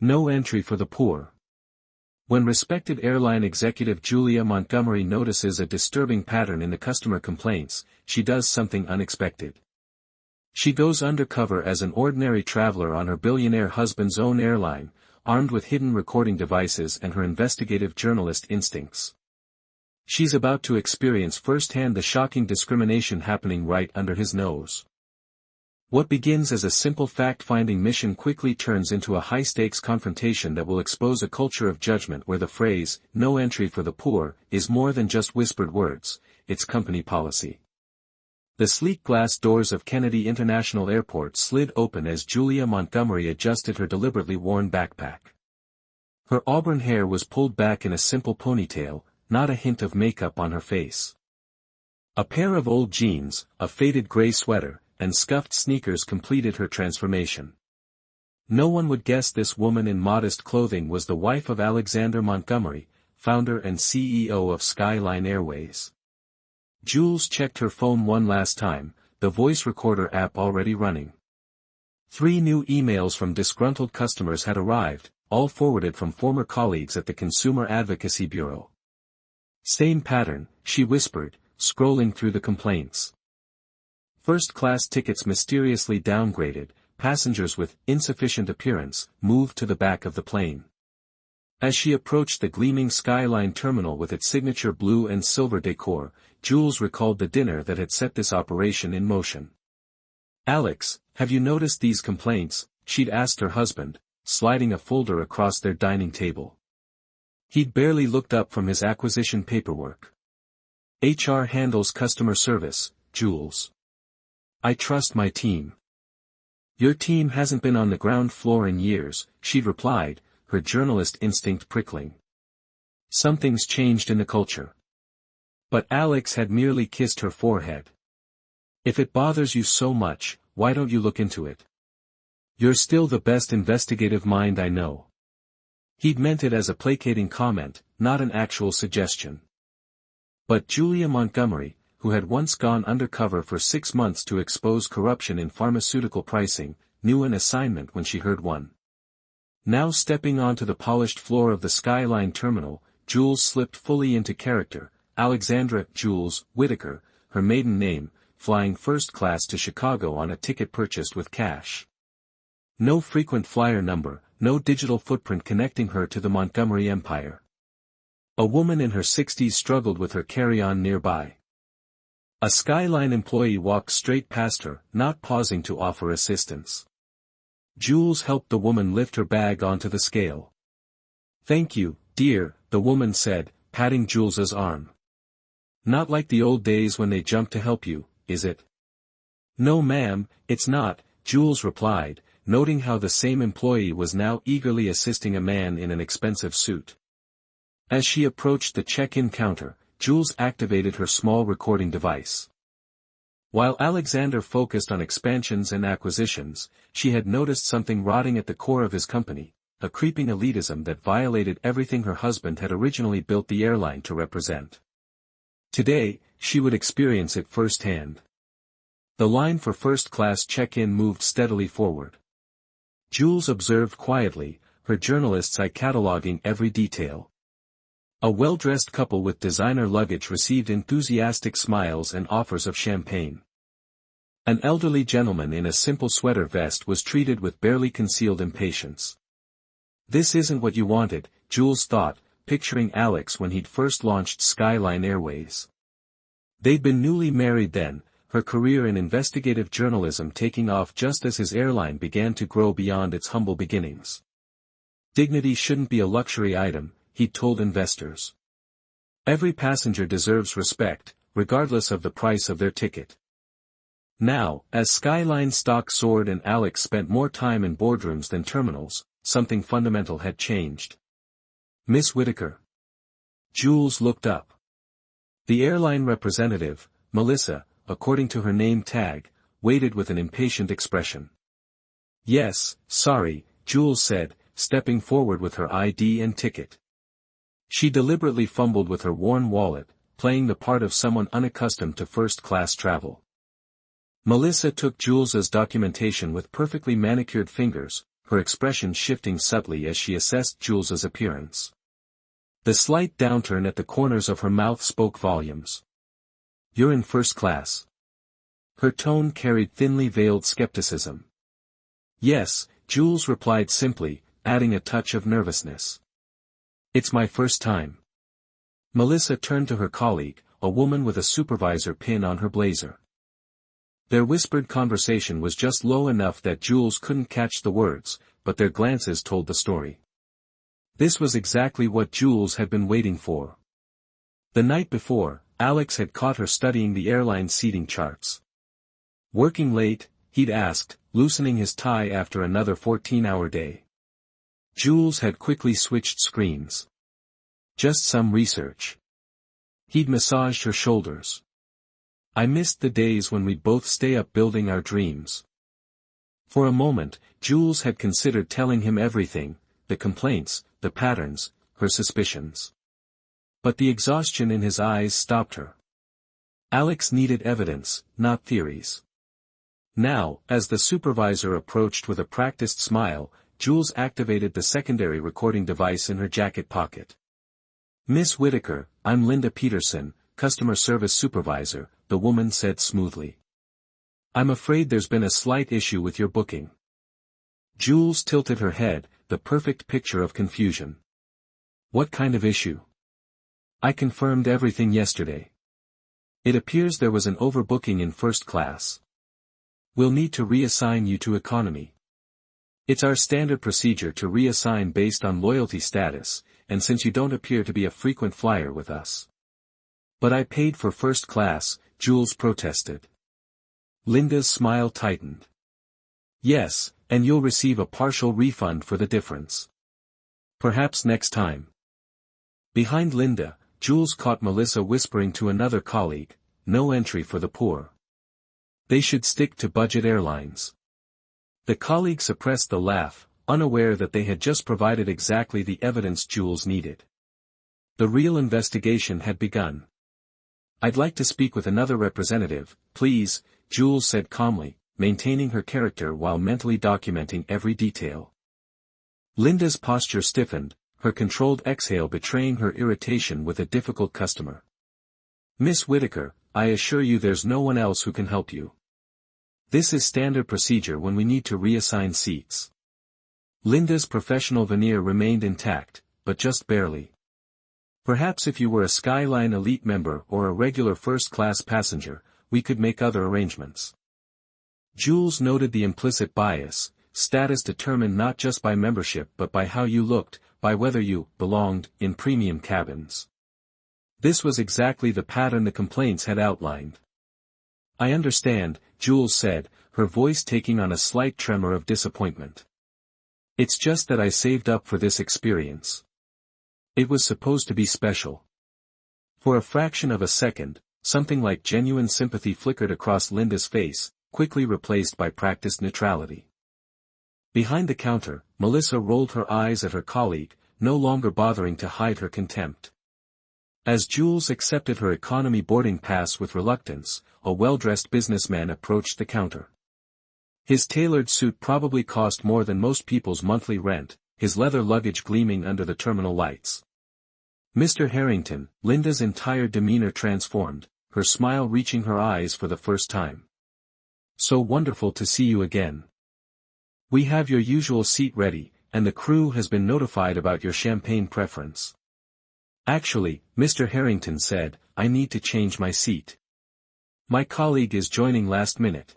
No entry for the poor. When respected airline executive Julia Montgomery notices a disturbing pattern in the customer complaints, she does something unexpected. She goes undercover as an ordinary traveler on her billionaire husband's own airline, armed with hidden recording devices and her investigative journalist instincts. She's about to experience firsthand the shocking discrimination happening right under his nose. What begins as a simple fact-finding mission quickly turns into a high-stakes confrontation that will expose a culture of judgment where the phrase, "no entry for the poor," is more than just whispered words, it's company policy. The sleek glass doors of Kennedy International Airport slid open as Julia Montgomery adjusted her deliberately worn backpack. Her auburn hair was pulled back in a simple ponytail, not a hint of makeup on her face. A pair of old jeans, a faded gray sweater, and scuffed sneakers completed her transformation. No one would guess this woman in modest clothing was the wife of Alexander Montgomery, founder and CEO of Skyline Airways. Jules checked her phone one last time, the voice recorder app already running. 3 new emails from disgruntled customers had arrived, all forwarded from former colleagues at the Consumer Advocacy Bureau. Same pattern, she whispered, scrolling through the complaints. First-class tickets mysteriously downgraded, passengers with insufficient appearance moved to the back of the plane. As she approached the gleaming Skyline terminal with its signature blue and silver decor, Jules recalled the dinner that had set this operation in motion. "Alex, have you noticed these complaints?" she'd asked her husband, sliding a folder across their dining table. He'd barely looked up from his acquisition paperwork. "HR handles customer service, Jules. I trust my team." "Your team hasn't been on the ground floor in years," she'd replied, her journalist instinct prickling. Something's changed in the culture. But Alex had merely kissed her forehead. "If it bothers you so much, why don't you look into it? You're still the best investigative mind I know." He'd meant it as a placating comment, not an actual suggestion. But Julia Montgomery, who had once gone undercover for 6 months to expose corruption in pharmaceutical pricing, knew an assignment when she heard one. Now stepping onto the polished floor of the Skyline terminal, Jules slipped fully into character, Alexandra Jules Whitaker, her maiden name, flying first class to Chicago on a ticket purchased with cash. No frequent flyer number, no digital footprint connecting her to the Montgomery empire. A woman in her 60s struggled with her carry-on nearby. A Skyline employee walked straight past her, not pausing to offer assistance. Jules helped the woman lift her bag onto the scale. "Thank you, dear," the woman said, patting Jules's arm. "Not like the old days when they jumped to help you, is it?" "No ma'am, it's not," Jules replied, noting how the same employee was now eagerly assisting a man in an expensive suit. As she approached the check-in counter, Jules activated her small recording device. While Alexander focused on expansions and acquisitions, she had noticed something rotting at the core of his company, a creeping elitism that violated everything her husband had originally built the airline to represent. Today, she would experience it firsthand. The line for first-class check-in moved steadily forward. Jules observed quietly, her journalist's eye cataloging every detail. A well-dressed couple with designer luggage received enthusiastic smiles and offers of champagne. An elderly gentleman in a simple sweater vest was treated with barely concealed impatience. This isn't what you wanted, Jules thought, picturing Alex when he'd first launched Skyline Airways. They'd been newly married then, her career in investigative journalism taking off just as his airline began to grow beyond its humble beginnings. Dignity shouldn't be a luxury item, he'd told investors. Every passenger deserves respect, regardless of the price of their ticket. Now, as Skyline stock soared and Alex spent more time in boardrooms than terminals, something fundamental had changed. "Miss Whitaker." Jules looked up. The airline representative, Melissa, according to her name tag, waited with an impatient expression. "Yes, sorry," Jules said, stepping forward with her ID and ticket. She deliberately fumbled with her worn wallet, playing the part of someone unaccustomed to first-class travel. Melissa took Jules's documentation with perfectly manicured fingers, her expression shifting subtly as she assessed Jules's appearance. The slight downturn at the corners of her mouth spoke volumes. "You're in first class." Her tone carried thinly veiled skepticism. "Yes," Jules replied simply, adding a touch of nervousness. "It's my first time." Melissa turned to her colleague, a woman with a supervisor pin on her blazer. Their whispered conversation was just low enough that Jules couldn't catch the words, but their glances told the story. This was exactly what Jules had been waiting for. The night before, Alex had caught her studying the airline seating charts. "Working late?" he'd asked, loosening his tie after another 14-hour day. Jules had quickly switched screens. "Just some research." He'd massaged her shoulders. "I missed the days when we'd both stay up building our dreams." For a moment, Jules had considered telling him everything, the complaints, the patterns, her suspicions. But the exhaustion in his eyes stopped her. Alex needed evidence, not theories. Now, as the supervisor approached with a practiced smile, Jules activated the secondary recording device in her jacket pocket. "Miss Whitaker, I'm Linda Peterson, customer service supervisor," the woman said smoothly. "I'm afraid there's been a slight issue with your booking." Jules tilted her head, the perfect picture of confusion. "What kind of issue?" "I confirmed everything yesterday. It appears there was an overbooking in first class. We'll need to reassign you to economy. It's our standard procedure to reassign based on loyalty status, and since you don't appear to be a frequent flyer with us." "But I paid for first class," Jules protested. Linda's smile tightened. "Yes, and you'll receive a partial refund for the difference. Perhaps next time." Behind Linda, Jules caught Melissa whispering to another colleague, "No entry for the poor. They should stick to budget airlines." The colleague suppressed the laugh, unaware that they had just provided exactly the evidence Jules needed. The real investigation had begun. "I'd like to speak with another representative, please," Jules said calmly, maintaining her character while mentally documenting every detail. Linda's posture stiffened, her controlled exhale betraying her irritation with a difficult customer. "Miss Whitaker, I assure you there's no one else who can help you. This is standard procedure when we need to reassign seats." Linda's professional veneer remained intact, but just barely. "Perhaps if you were a Skyline Elite member or a regular first-class passenger, we could make other arrangements." Jules noted the implicit bias, status determined not just by membership but by how you looked, by whether you belonged in premium cabins. This was exactly the pattern the complaints had outlined. "I understand," Jules said, her voice taking on a slight tremor of disappointment. "It's just that I saved up for this experience. It was supposed to be special." For a fraction of a second, something like genuine sympathy flickered across Linda's face, quickly replaced by practiced neutrality. Behind the counter, Melissa rolled her eyes at her colleague, no longer bothering to hide her contempt. As Jules accepted her economy boarding pass with reluctance, a well-dressed businessman approached the counter. His tailored suit probably cost more than most people's monthly rent, his leather luggage gleaming under the terminal lights. "Mr. Harrington," Linda's entire demeanor transformed, her smile reaching her eyes for the first time. "So wonderful to see you again. We have your usual seat ready, and the crew has been notified about your champagne preference." "Actually," Mr. Harrington said, "I need to change my seat. My colleague is joining last minute.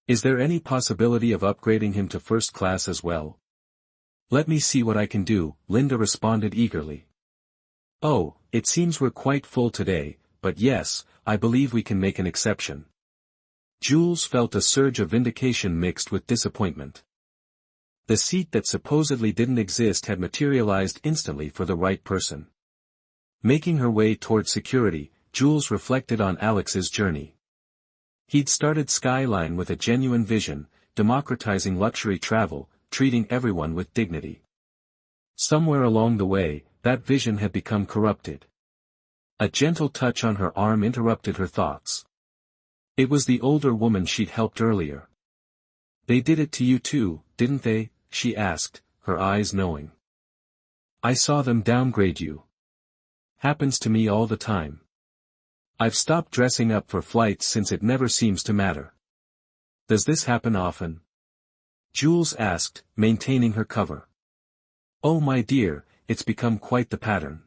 Is there any possibility of upgrading him to first class as well?" "Let me see what I can do," Linda responded eagerly. "Oh, it seems we're quite full today, but yes, I believe we can make an exception." Jules felt a surge of vindication mixed with disappointment. The seat that supposedly didn't exist had materialized instantly for the right person. Making her way toward security, Jules reflected on Alex's journey. He'd started Skyline with a genuine vision, democratizing luxury travel, treating everyone with dignity. Somewhere along the way, that vision had become corrupted. A gentle touch on her arm interrupted her thoughts. It was the older woman she'd helped earlier. "They did it to you too, didn't they?" she asked, her eyes knowing. I saw them downgrade you. Happens to me all the time. I've stopped dressing up for flights since it never seems to matter. Does this happen often? Jules asked, maintaining her cover. Oh my dear, it's become quite the pattern.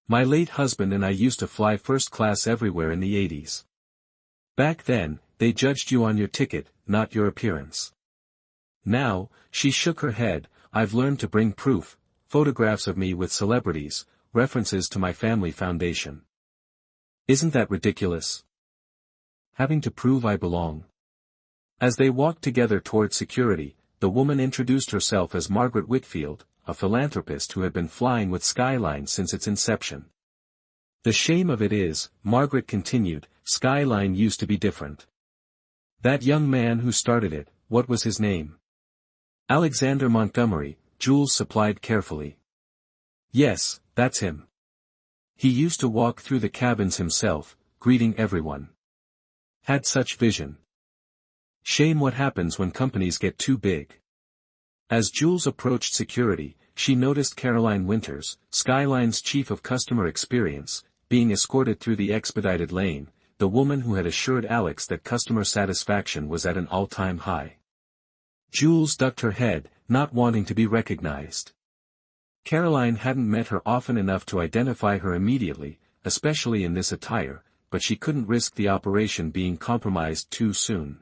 My late husband and I used to fly first class everywhere in the 80s. Back then, they judged you on your ticket, not your appearance. Now, she shook her head, I've learned to bring proof, photographs of me with celebrities, references to my family foundation. Isn't that ridiculous? Having to prove I belong. As they walked together toward security, the woman introduced herself as Margaret Whitfield, a philanthropist who had been flying with Skyline since its inception. The shame of it is, Margaret continued, Skyline used to be different. That young man who started it, what was his name? Alexander Montgomery, Jules supplied carefully. Yes, that's him. He used to walk through the cabins himself, greeting everyone. Had such vision. Shame what happens when companies get too big. As Jules approached security, she noticed Caroline Winters, Skyline's chief of customer experience, being escorted through the expedited lane, the woman who had assured Alex that customer satisfaction was at an all-time high. Jules ducked her head, not wanting to be recognized. Caroline hadn't met her often enough to identify her immediately, especially in this attire, but she couldn't risk the operation being compromised too soon.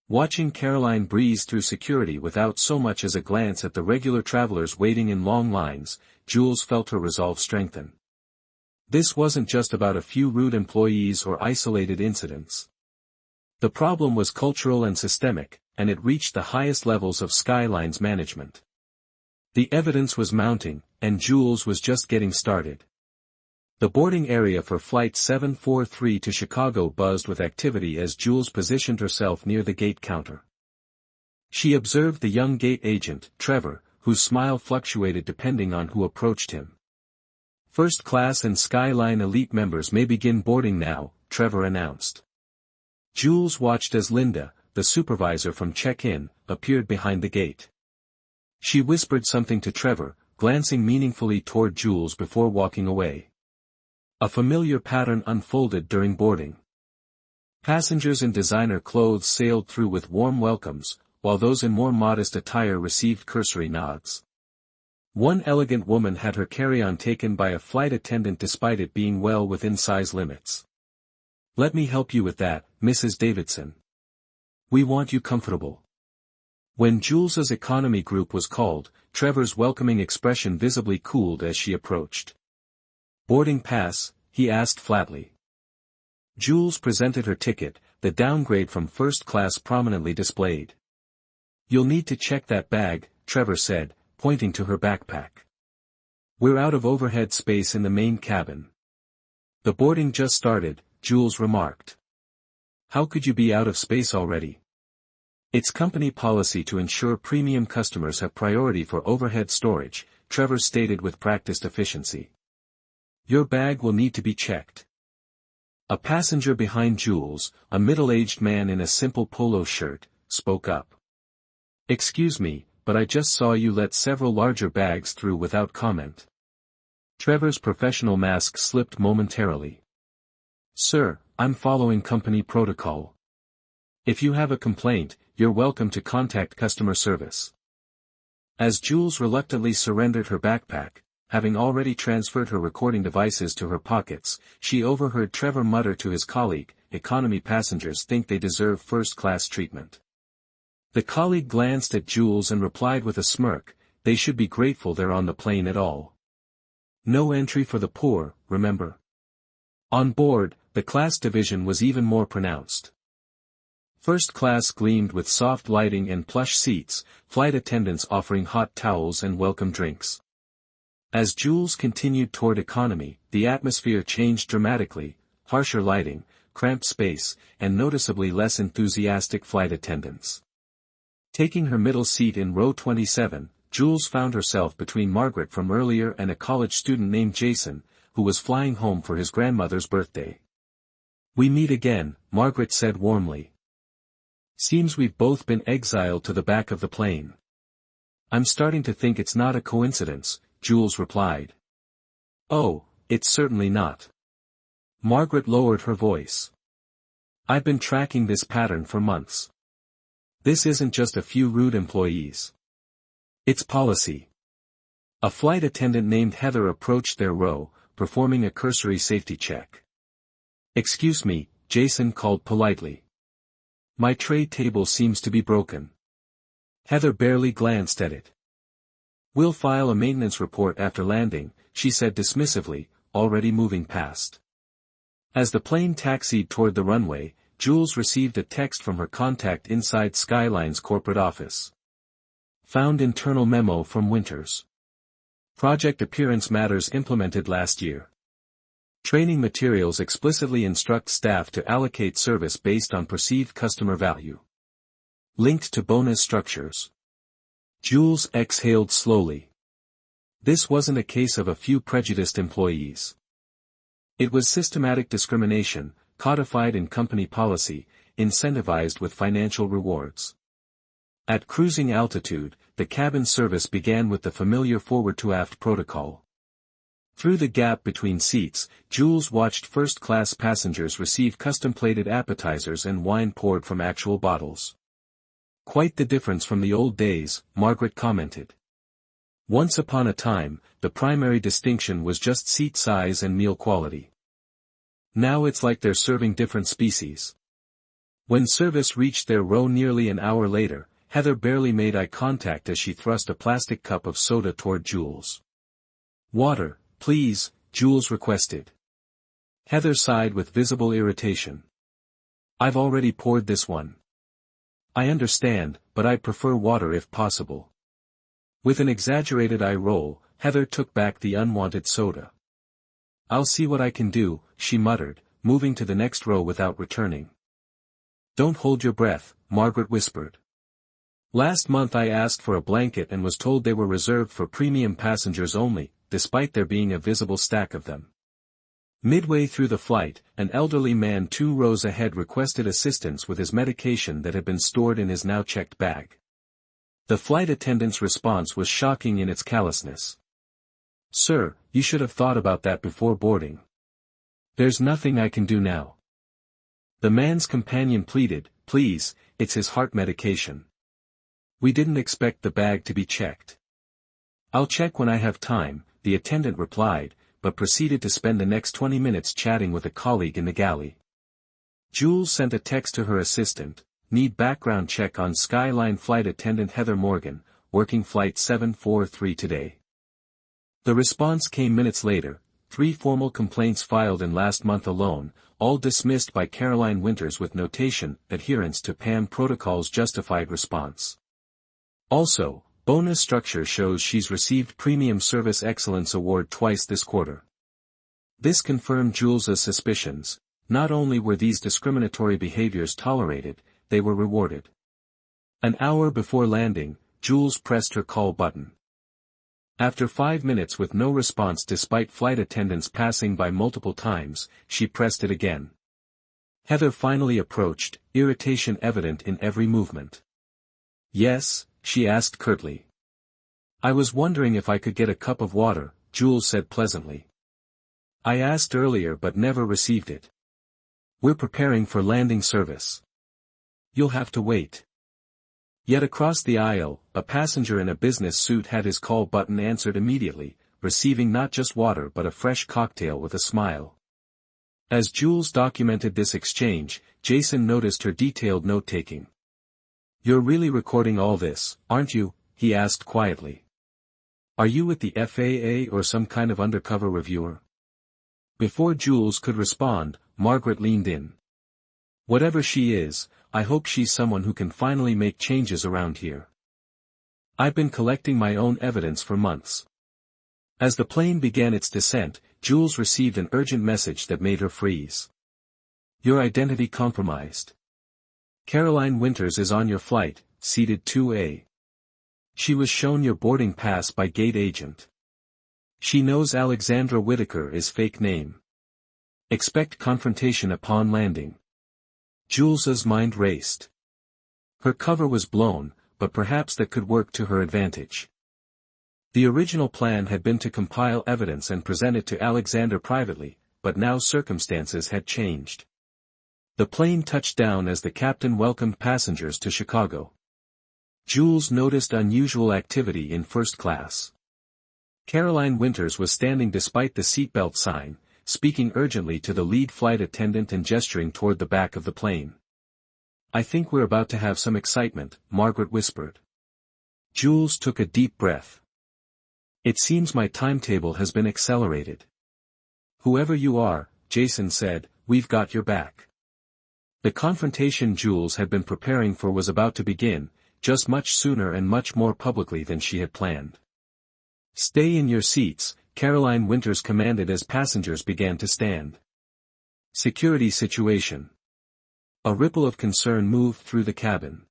Watching Caroline breeze through security without so much as a glance at the regular travelers waiting in long lines, Jules felt her resolve strengthen. This wasn't just about a few rude employees or isolated incidents. The problem was cultural and systemic, and it reached the highest levels of Skyline's management. The evidence was mounting, and Jules was just getting started. The boarding area for Flight 743 to Chicago buzzed with activity as Jules positioned herself near the gate counter. She observed the young gate agent, Trevor, whose smile fluctuated depending on who approached him. First class and Skyline Elite members may begin boarding now, Trevor announced. Jules watched as Linda, the supervisor from check-in, appeared behind the gate. She whispered something to Trevor, glancing meaningfully toward Jules before walking away. A familiar pattern unfolded during boarding. Passengers in designer clothes sailed through with warm welcomes, while those in more modest attire received cursory nods. One elegant woman had her carry-on taken by a flight attendant despite it being well within size limits. Let me help you with that, Mrs. Davidson. We want you comfortable. When Jules's economy group was called, Trevor's welcoming expression visibly cooled as she approached. Boarding pass, he asked flatly. Jules presented her ticket, the downgrade from first class prominently displayed. You'll need to check that bag, Trevor said, pointing to her backpack. We're out of overhead space in the main cabin. The boarding just started, Jules remarked. How could you be out of space already? It's company policy to ensure premium customers have priority for overhead storage, Trevor stated with practiced efficiency. Your bag will need to be checked. A passenger behind Jules, a middle-aged man in a simple polo shirt, spoke up. Excuse me, but I just saw you let several larger bags through without comment. Trevor's professional mask slipped momentarily. Sir, I'm following company protocol. If you have a complaint, you're welcome to contact customer service. As Jules reluctantly surrendered her backpack, having already transferred her recording devices to her pockets, she overheard Trevor mutter to his colleague, economy passengers think they deserve first-class treatment. The colleague glanced at Jules and replied with a smirk, they should be grateful they're on the plane at all. No entry for the poor, remember. On board, the class division was even more pronounced. First class gleamed with soft lighting and plush seats, flight attendants offering hot towels and welcome drinks. As Jules continued toward economy, the atmosphere changed dramatically, harsher lighting, cramped space, and noticeably less enthusiastic flight attendants. Taking her middle seat in row 27, Jules found herself between Margaret from earlier and a college student named Jason, who was flying home for his grandmother's birthday. We meet again, Margaret said warmly. Seems we've both been exiled to the back of the plane. I'm starting to think it's not a coincidence, Jules replied. Oh, it's certainly not. Margaret lowered her voice. I've been tracking this pattern for months. This isn't just a few rude employees. It's policy. A flight attendant named Heather approached their row, performing a cursory safety check. Excuse me, Jason called politely. My tray table seems to be broken. Heather barely glanced at it. We'll file a maintenance report after landing, she said dismissively, already moving past. As the plane taxied toward the runway, Jules received a text from her contact inside Skyline's corporate office. Found internal memo from Winters. Project appearance matters implemented last year. Training materials explicitly instruct staff to allocate service based on perceived customer value. Linked to bonus structures. Jules exhaled slowly. This wasn't a case of a few prejudiced employees. It was systematic discrimination, codified in company policy, incentivized with financial rewards. At cruising altitude, the cabin service began with the familiar forward-to-aft protocol. Through the gap between seats, Jules watched first-class passengers receive custom-plated appetizers and wine poured from actual bottles. Quite the difference from the old days, Margaret commented. Once upon a time, the primary distinction was just seat size and meal quality. Now it's like they're serving different species. When service reached their row nearly an hour later, Heather barely made eye contact as she thrust a plastic cup of soda toward Jules. Water, please, Jules requested. Heather sighed with visible irritation. I've already poured this one. I understand, but I prefer water if possible. With an exaggerated eye roll, Heather took back the unwanted soda. I'll see what I can do, she muttered, moving to the next row without returning. Don't hold your breath, Margaret whispered. Last month I asked for a blanket and was told they were reserved for premium passengers only, despite there being a visible stack of them. Midway through the flight, an elderly man 2 rows ahead requested assistance with his medication that had been stored in his now checked bag. The flight attendant's response was shocking in its callousness. Sir, you should have thought about that before boarding. There's nothing I can do now. The man's companion pleaded, please, it's his heart medication. We didn't expect the bag to be checked. I'll check when I have time, the attendant replied, but proceeded to spend the next 20 minutes chatting with a colleague in the galley. Jules sent a text to her assistant, need background check on Skyline flight attendant Heather Morgan, working flight 743 today. The response came minutes later, 3 formal complaints filed in last month alone, all dismissed by Caroline Winters with notation, adherence to PAM protocols justified response. Also, bonus structure shows she's received Premium Service Excellence Award twice this quarter. This confirmed Jules's suspicions. Not only were these discriminatory behaviors tolerated, they were rewarded. An hour before landing, Jules pressed her call button. After 5 minutes with no response despite flight attendants passing by multiple times, she pressed it again. Heather finally approached, irritation evident in every movement. Yes, she asked curtly. I was wondering if I could get a cup of water, Jules said pleasantly. I asked earlier but never received it. We're preparing for landing service. You'll have to wait. Yet across the aisle, a passenger in a business suit had his call button answered immediately, receiving not just water but a fresh cocktail with a smile. As Jules documented this exchange, Jason noticed her detailed note-taking. You're really recording all this, aren't you? He asked quietly. Are you with the FAA or some kind of undercover reviewer? Before Jules could respond, Margaret leaned in. Whatever she is, I hope she's someone who can finally make changes around here. I've been collecting my own evidence for months. As the plane began its descent, Jules received an urgent message that made her freeze. Your identity compromised. Caroline Winters is on your flight, seated 2A. She was shown your boarding pass by gate agent. She knows Alexandra Whitaker is fake name. Expect confrontation upon landing. Jules's mind raced. Her cover was blown, but perhaps that could work to her advantage. The original plan had been to compile evidence and present it to Alexander privately, but now circumstances had changed. The plane touched down as the captain welcomed passengers to Chicago. Jules noticed unusual activity in first class. Caroline Winters was standing despite the seatbelt sign, speaking urgently to the lead flight attendant and gesturing toward the back of the plane. "I think we're about to have some excitement," Margaret whispered. Jules took a deep breath. "It seems my timetable has been accelerated." "Whoever you are," Jason said, "we've got your back." The confrontation Jules had been preparing for was about to begin, just much sooner and much more publicly than she had planned. "Stay in your seats," Caroline Winters commanded as passengers began to stand. Security situation. A ripple of concern moved through the cabin.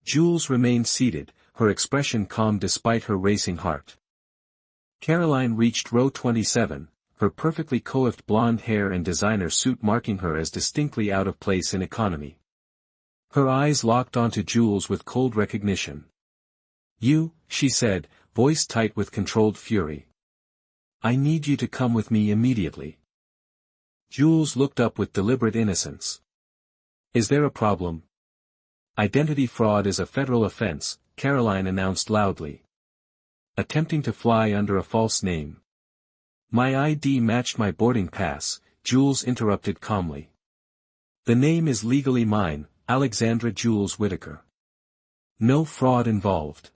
Jules remained seated, her expression calm despite her racing heart. Caroline reached row 27, her perfectly coiffed blonde hair and designer suit marking her as distinctly out of place in economy. Her eyes locked onto Jules with cold recognition. "You," she said, voice tight with controlled fury. "I need you to come with me immediately." Jules looked up with deliberate innocence. "Is there a problem?" "Identity fraud is a federal offense," Caroline announced loudly. "Attempting to fly under a false name." "My ID matched my boarding pass," Jules interrupted calmly. "The name is legally mine, Alexandra Jules Whitaker. No fraud involved."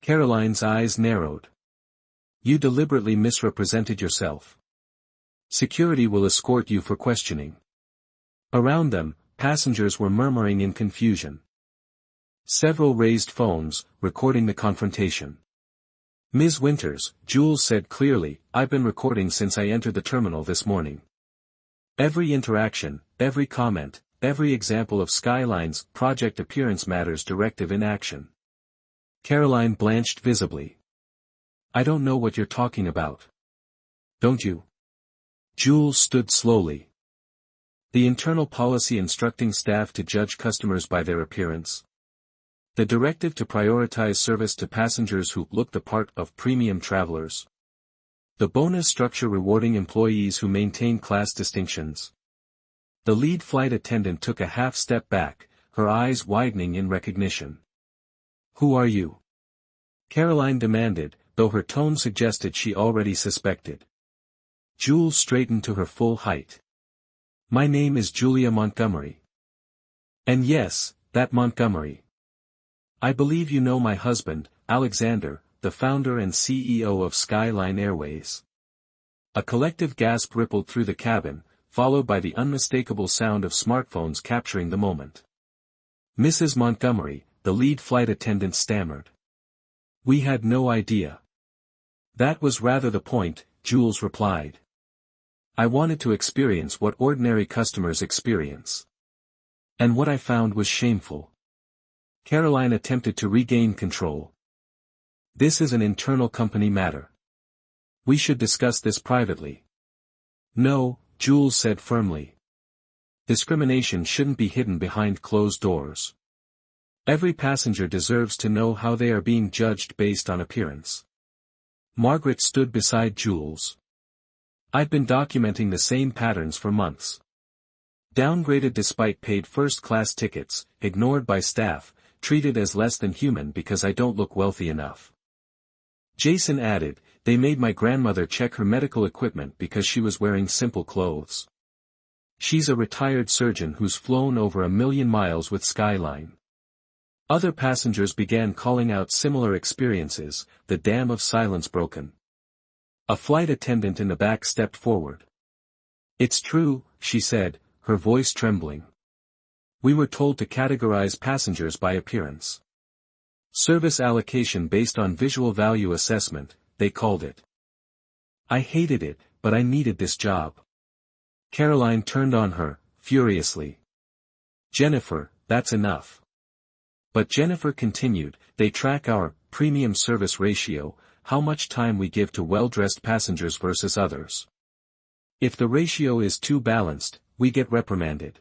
Caroline's eyes narrowed. "You deliberately misrepresented yourself. Security will escort you for questioning." Around them, passengers were murmuring in confusion. Several raised phones, recording the confrontation. "Ms. Winters," Jules said clearly, "I've been recording since I entered the terminal this morning. Every interaction, every comment, every example of Skyline's Project Appearance Matters directive in action." Caroline blanched visibly. "I don't know what you're talking about." "Don't you?" Jules stood slowly. "The internal policy instructing staff to judge customers by their appearance. The directive to prioritize service to passengers who look the part of premium travelers. The bonus structure rewarding employees who maintain class distinctions." The lead flight attendant took a half step back, her eyes widening in recognition. "Who are you?" Caroline demanded, though her tone suggested she already suspected. Jules straightened to her full height. "My name is Julia Montgomery." "And yes, that Montgomery. I believe you know my husband, Alexander, the founder and CEO of Skyline Airways." A collective gasp rippled through the cabin, followed by the unmistakable sound of smartphones capturing the moment. "Mrs. Montgomery," the lead flight attendant stammered. "We had no idea." "That was rather the point," Jules replied. "I wanted to experience what ordinary customers experience. And what I found was shameful." Caroline attempted to regain control. "This is an internal company matter. We should discuss this privately." "No," Jules said firmly. "Discrimination shouldn't be hidden behind closed doors. Every passenger deserves to know how they are being judged based on appearance." Margaret stood beside Jules. "I've been documenting the same patterns for months. Downgraded despite paid first-class tickets, ignored by staff, treated as less than human because I don't look wealthy enough." Jason added, "They made my grandmother check her medical equipment because she was wearing simple clothes. She's a retired surgeon who's flown over 1,000,000 miles with Skyline." Other passengers began calling out similar experiences, the dam of silence broken. A flight attendant in the back stepped forward. "It's true," she said, her voice trembling. "We were told to categorize passengers by appearance. Service allocation based on visual value assessment, they called it. I hated it, but I needed this job." Caroline turned on her, furiously. "Jennifer, that's enough." But Jennifer continued, "They track our premium service ratio, how much time we give to well-dressed passengers versus others. If the ratio is too balanced, we get reprimanded."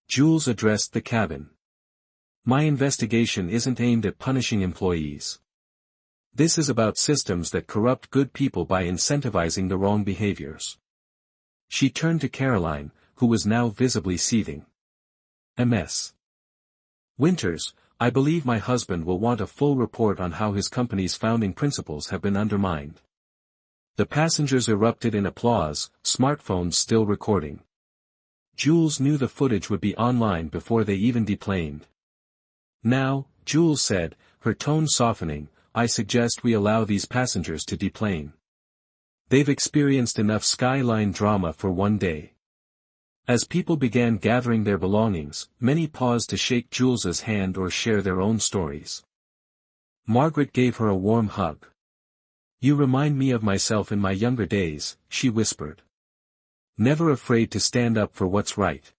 Jules addressed the cabin. My investigation isn't aimed at punishing employees. This is about systems that corrupt good people by incentivizing the wrong behaviors. She turned to Caroline, who was now visibly seething. Ms. Winters, I believe my husband will want a full report on how his company's founding principles have been undermined. The passengers erupted in applause, smartphones still recording. Jules knew the footage would be online before they even deplaned. Now, Jules said, her tone softening, I suggest we allow these passengers to deplane. They've experienced enough skyline drama for one day. As people began gathering their belongings, many paused to shake Jules's hand or share their own stories. Margaret gave her a warm hug. You remind me of myself in my younger days, she whispered. Never afraid to stand up for what's right.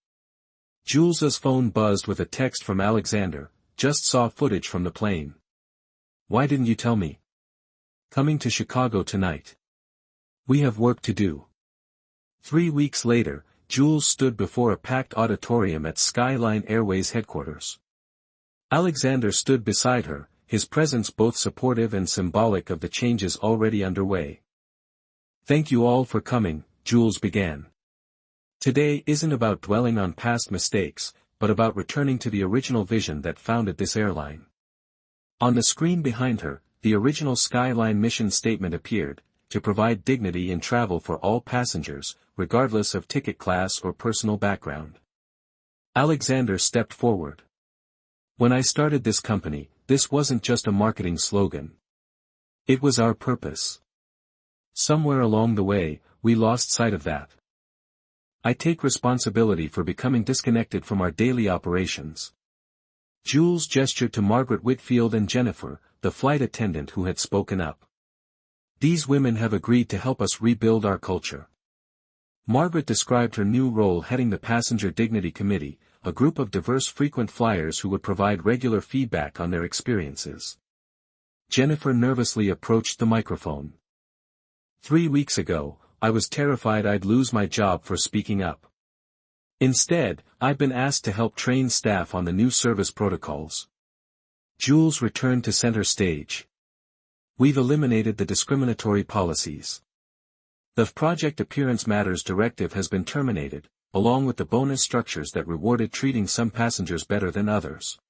Jules's phone buzzed with a text from Alexander, just saw footage from the plane. Why didn't you tell me? Coming to Chicago tonight. We have work to do. 3 weeks later, Jules stood before a packed auditorium at Skyline Airways headquarters. Alexander stood beside her, his presence both supportive and symbolic of the changes already underway. Thank you all for coming, Jules began. Today isn't about dwelling on past mistakes, but about returning to the original vision that founded this airline. On the screen behind her, the original Skyline mission statement appeared, to provide dignity in travel for all passengers, regardless of ticket class or personal background. Alexander stepped forward. When I started this company, this wasn't just a marketing slogan. It was our purpose. Somewhere along the way, we lost sight of that. I take responsibility for becoming disconnected from our daily operations. Jules gestured to Margaret Whitfield and Jennifer, the flight attendant who had spoken up. These women have agreed to help us rebuild our culture. Margaret described her new role heading the Passenger Dignity Committee, a group of diverse frequent flyers who would provide regular feedback on their experiences. Jennifer nervously approached the microphone. 3 weeks ago, I was terrified I'd lose my job for speaking up. Instead, I've been asked to help train staff on the new service protocols. Jules returned to center stage. We've eliminated the discriminatory policies. The Project Appearance Matters directive has been terminated, along with the bonus structures that rewarded treating some passengers better than others.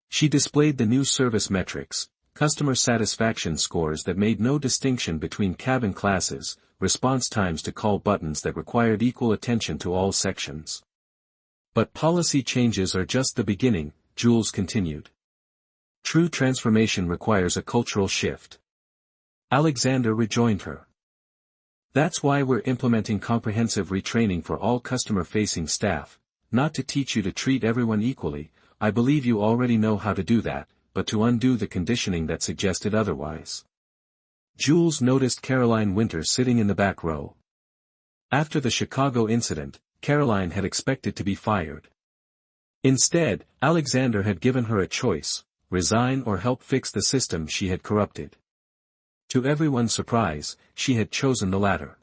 She displayed the new service metrics, customer satisfaction scores that made no distinction between cabin classes, response times to call buttons that required equal attention to all sections. But policy changes are just the beginning, Jules continued. True transformation requires a cultural shift. Alexander rejoined her. That's why we're implementing comprehensive retraining for all customer-facing staff, not to teach you to treat everyone equally, I believe you already know how to do that, but to undo the conditioning that suggested otherwise. Jules noticed Caroline Winters sitting in the back row. After the Chicago incident, Caroline had expected to be fired. Instead, Alexander had given her a choice, resign or help fix the system she had corrupted. To everyone's surprise, she had chosen the latter.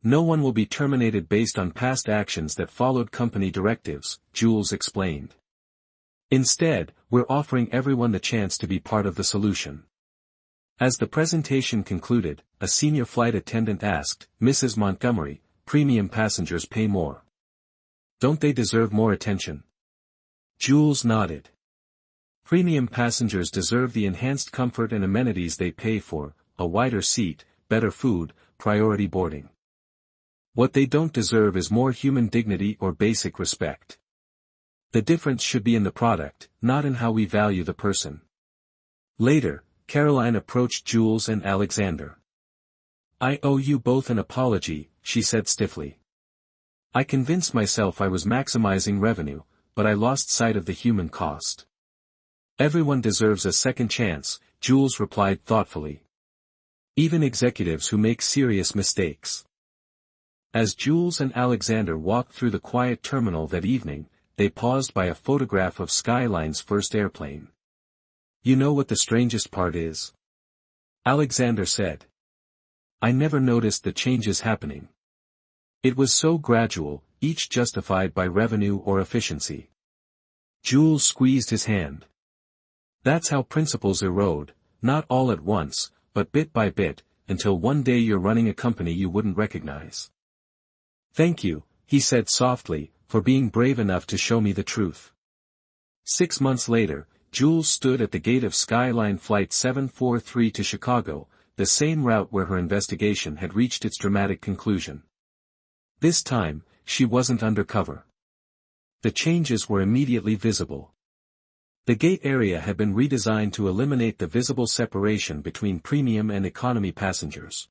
No one will be terminated based on past actions that followed company directives, Jules explained. Instead, we're offering everyone the chance to be part of the solution. As the presentation concluded, a senior flight attendant asked, Mrs. Montgomery, premium passengers pay more. Don't they deserve more attention? Jules nodded. Premium passengers deserve the enhanced comfort and amenities they pay for, a wider seat, better food, priority boarding. What they don't deserve is more human dignity or basic respect. The difference should be in the product, not in how we value the person. Later, Caroline approached Jules and Alexander. I owe you both an apology, she said stiffly. I convinced myself I was maximizing revenue, but I lost sight of the human cost. Everyone deserves a second chance, Jules replied thoughtfully. Even executives who make serious mistakes. As Jules and Alexander walked through the quiet terminal that evening, they paused by a photograph of Skyline's first airplane. You know what the strangest part is? Alexander said. I never noticed the changes happening. It was so gradual, each justified by revenue or efficiency. Jules squeezed his hand. That's how principles erode, not all at once, but bit by bit, until one day you're running a company you wouldn't recognize. Thank you, he said softly, for being brave enough to show me the truth. 6 months later, Jules stood at the gate of Skyline Flight 743 to Chicago, the same route where her investigation had reached its dramatic conclusion. This time, she wasn't undercover. The changes were immediately visible. The gate area had been redesigned to eliminate the visible separation between premium and economy passengers.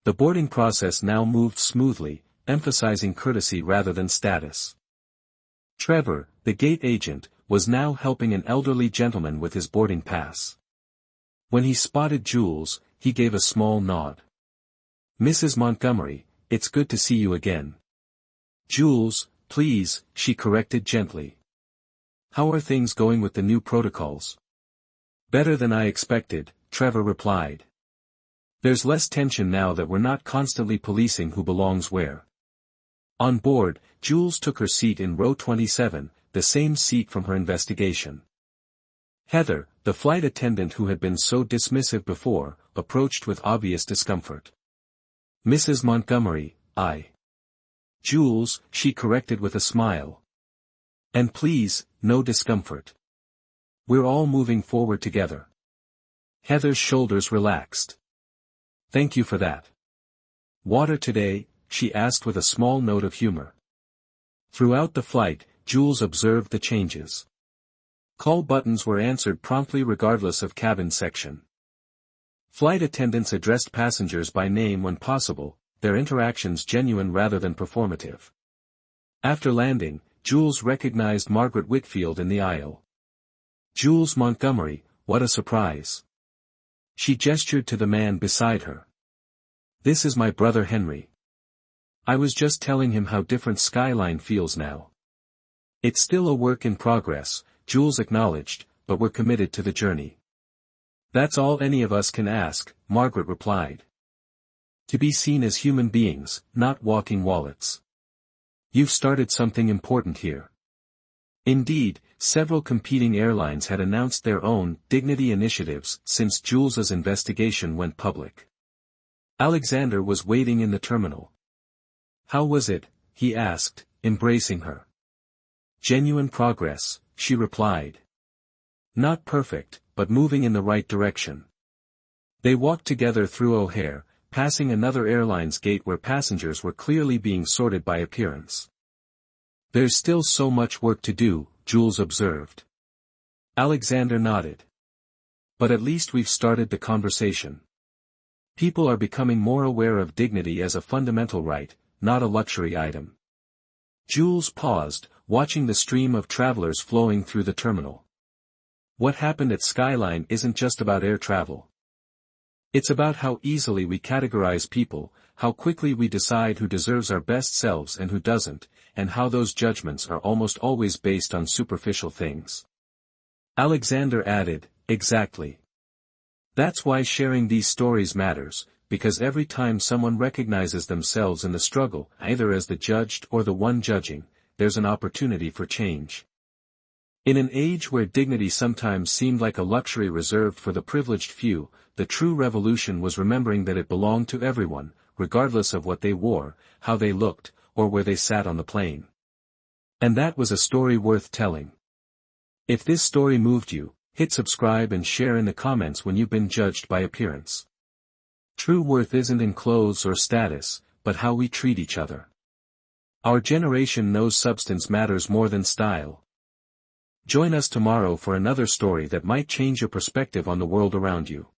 The boarding process now moved smoothly, emphasizing courtesy rather than status. Trevor, the gate agent, was now helping an elderly gentleman with his boarding pass. When he spotted Jules, he gave a small nod. "Mrs. Montgomery, it's good to see you again." "Jules, please," she corrected gently. "How are things going with the new protocols?" "Better than I expected," Trevor replied. "There's less tension now that we're not constantly policing who belongs where." On board, Jules took her seat in row 27, the same seat from her investigation. Heather, the flight attendant who had been so dismissive before, approached with obvious discomfort. "Mrs. Montgomery, Jules," she corrected with a smile. "And please, no discomfort. We're all moving forward together." Heather's shoulders relaxed. "Thank you for that. Water today?" she asked with a small note of humor. Throughout the flight, Jules observed the changes. Call buttons were answered promptly regardless of cabin section. Flight attendants addressed passengers by name when possible, their interactions genuine rather than performative. After landing, Jules recognized Margaret Whitfield in the aisle. "Jules Montgomery, what a surprise." She gestured to the man beside her. "This is my brother Henry. I was just telling him how different Skyline feels now." "It's still a work in progress," Jules acknowledged, "but we're committed to the journey." "That's all any of us can ask," Margaret replied. "To be seen as human beings, not walking wallets. You've started something important here." Indeed, several competing airlines had announced their own dignity initiatives since Jules's investigation went public. Alexander was waiting in the terminal. "How was it?" he asked, embracing her. "Genuine progress," she replied. "Not perfect, but moving in the right direction." They walked together through O'Hare, passing another airline's gate where passengers were clearly being sorted by appearance. "There's still so much work to do," Jules observed. Alexander nodded. "But at least we've started the conversation. People are becoming more aware of dignity as a fundamental right, not a luxury item." Jules paused, watching the stream of travelers flowing through the terminal. What happened at Skyline isn't just about air travel. It's about how easily we categorize people, how quickly we decide who deserves our best selves and who doesn't, and how those judgments are almost always based on superficial things. Alexander added, "Exactly. That's why sharing these stories matters, because every time someone recognizes themselves in the struggle, either as the judged or the one judging, there's an opportunity for change." In an age where dignity sometimes seemed like a luxury reserved for the privileged few, the true revolution was remembering that it belonged to everyone, regardless of what they wore, how they looked, or where they sat on the plane. And that was a story worth telling. If this story moved you, hit subscribe and share in the comments when you've been judged by appearance. True worth isn't in clothes or status, but how we treat each other. Our generation knows substance matters more than style. Join us tomorrow for another story that might change your perspective on the world around you.